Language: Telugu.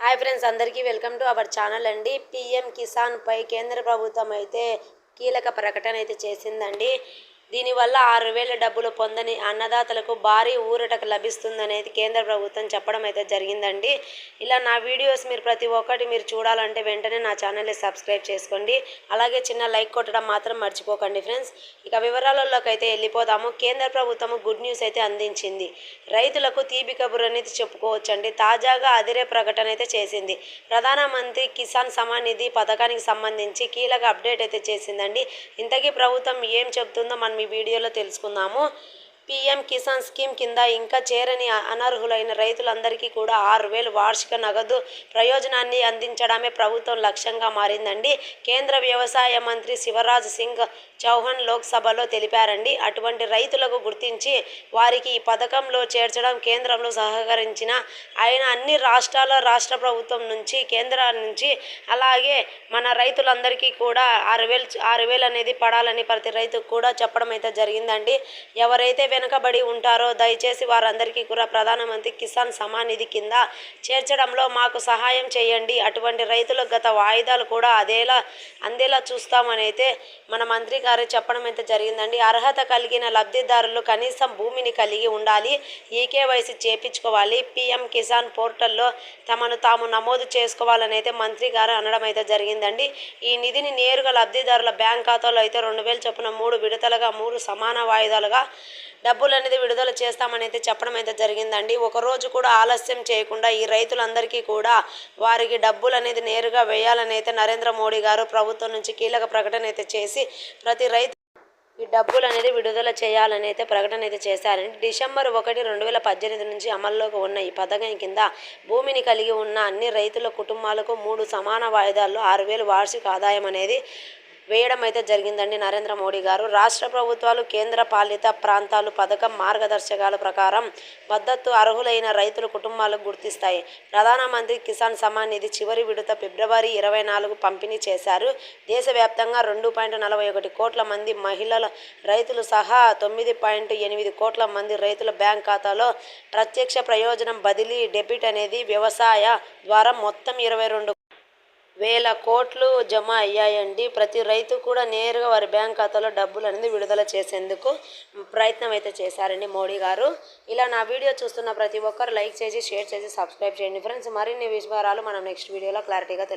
హాయ్ ఫ్రెండ్స్, అందరికీ వెల్కమ్ టు అవర్ ఛానల్ అండి. పీఎం కిసాన్ పై కేంద్ర ప్రభుత్వం అయితే కీలక ప్రకటన అయితే చేసిందండి. దీనివల్ల 6,000 డబ్బులు పొందని అన్నదాతలకు భారీ ఊరటకు లభిస్తుందనేది కేంద్ర ప్రభుత్వం చెప్పడం అయితే జరిగిందండి. ఇలా నా వీడియోస్ మీరు ప్రతి ఒక్కటి మీరు చూడాలంటే వెంటనే నా ఛానల్ని సబ్స్క్రైబ్ చేసుకోండి. అలాగే చిన్న లైక్ కొట్టడం మాత్రం మర్చిపోకండి ఫ్రెండ్స్. ఇక వివరాలలోకి అయితే వెళ్ళిపోదాము. కేంద్ర ప్రభుత్వం గుడ్ న్యూస్ అయితే అందించింది. రైతులకు తీపి కబురు అనేది చెప్పుకోవచ్చండి. తాజాగా అదిరే ప్రకటన అయితే చేసింది. ప్రధానమంత్రి కిసాన్ సమాన్ నిధి పథకానికి సంబంధించి కీలక అప్డేట్ అయితే చేసిందండి. ఇంతకీ ప్రభుత్వం ఏం చెప్తుందో మనం ఈ వీడియోలో తెలుసుకుందాము. పీఎం కిసాన్ స్కీమ్ కింద ఇంకా చేరని అనర్హులైన రైతులందరికీ కూడా 6,000 వార్షిక నగదు ప్రయోజనాన్ని అందించడమే ప్రభుత్వం లక్ష్యంగా మారిందండి. కేంద్ర వ్యవసాయ మంత్రి శివరాజ్ సింగ్ చౌహాన్ లోక్సభలో తెలిపారండి. అటువంటి రైతులకు గుర్తించి వారికి ఈ పథకంలో చేర్చడం కేంద్రంలో సహకరించిన ఆయన అన్ని రాష్ట్ర ప్రభుత్వం నుంచి కేంద్రం నుంచి అలాగే మన రైతులందరికీ కూడా 6,000 అనేది పడాలని ప్రతి రైతుకు కూడా చెప్పడం అయితే జరిగిందండి. ఎవరైతే వెనుకబడి ఉంటారో దయచేసి వారందరికీ కూడా ప్రధానమంత్రి కిసాన్ సమాన్ నిధి కింద చేర్చడంలో మాకు సహాయం చేయండి. అటువంటి రైతులకు గత వాయిదాలు కూడా అందేలా చూస్తామని అయితే మన మంత్రి గారు చెప్పడం అయితే జరిగిందండి. అర్హత కలిగిన లబ్ధిదారులు కనీసం భూమిని కలిగి ఉండాలి, ఈకేవైసీ చేపించుకోవాలి, పీఎం కిసాన్ పోర్టల్లో తమను తాము నమోదు చేసుకోవాలని అయితే మంత్రి గారు అనడం అయితే జరిగిందండి. ఈ నిధిని నేరుగా లబ్ధిదారుల బ్యాంక్ ఖాతాలో అయితే 2,000 చొప్పున 3 విడతలుగా 3 సమాన వాయిదాలుగా డబ్బులు అనేది విడుదల చేస్తామని అయితే చెప్పడం అయితే జరిగిందండి. ఒకరోజు కూడా ఆలస్యం చేయకుండా ఈ రైతులందరికీ కూడా వారికి డబ్బులు అనేది నేరుగా వేయాలని అయితే నరేంద్ర మోడీ గారు ప్రభుత్వం నుంచి కీలక ప్రకటన అయితే చేసి ప్రతి రైతు ఈ డబ్బులు అనేది విడుదల చేయాలని అయితే ప్రకటన అయితే చేశారండి. డిసెంబర్ 1, 2018 నుంచి అమల్లోకి ఉన్న ఈ పథకం కింద భూమిని కలిగి ఉన్న అన్ని రైతుల కుటుంబాలకు 3 సమాన వాయిదాల్లో 6,000 వార్షిక ఆదాయం అనేది వేయడం అయితే జరిగిందండి. నరేంద్ర మోడీ గారు రాష్ట్ర ప్రభుత్వాలు కేంద్ర పాలిత ప్రాంతాలు పథకం మార్గదర్శకాల ప్రకారం మద్దతు అర్హులైన రైతుల కుటుంబాలకు గుర్తిస్తాయి. ప్రధానమంత్రి కిసాన్ సమాన్ నిధి చివరి విడత ఫిబ్రవరి 24 పంపిణీ చేశారు. దేశవ్యాప్తంగా 2.41 కోట్ల మంది మహిళల రైతులు సహా 9.8 కోట్ల మంది రైతుల బ్యాంక్ ఖాతాలో ప్రత్యక్ష ప్రయోజనం బదిలీ డెబిట్ అనేది వ్యవసాయ ద్వారా మొత్తం 22,000 కోట్లు జమ అయ్యాయండి. ప్రతి రైతు కూడా నేరుగా వారి బ్యాంక్ ఖాతాలో డబ్బులు అనేది విడుదల చేసేందుకు ప్రయత్నం అయితే చేశారండి మోడీ గారు. ఇలా నా వీడియో చూస్తున్న ప్రతి ఒక్కరు లైక్ చేసి షేర్ చేసి సబ్స్క్రైబ్ చేయండి ఫ్రెండ్స్. మరిన్ని వివరాలు మనం నెక్స్ట్ వీడియోలో క్లారిటీగా